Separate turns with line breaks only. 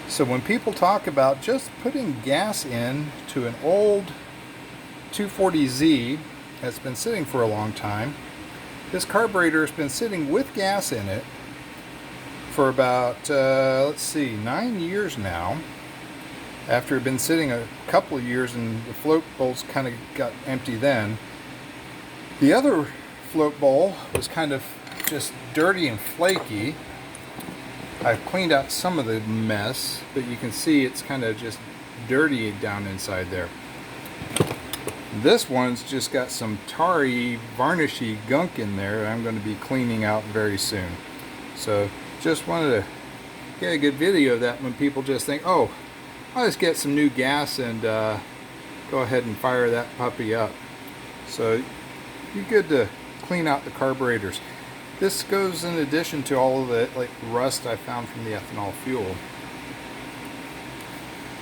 So when people talk about just putting gas in to an old 240Z that's been sitting for a long time, this carburetor has been sitting with gas in it for about, let's see, 9 years now. After it had been sitting a couple of years and the float bowls kind of got empty then. The other float bowl was kind of just dirty and flaky. I've cleaned out some of the mess, but you can see it's kind of just dirty down inside there. This one's just got some tarry, varnishy gunk in there that I'm going to be cleaning out very soon. So just wanted to get a good video of that when people just think, oh, I'll just get some new gas and go ahead and fire that puppy up. So you're good to clean out the carburetors. This goes in addition to all of the rust I found from the ethanol fuel.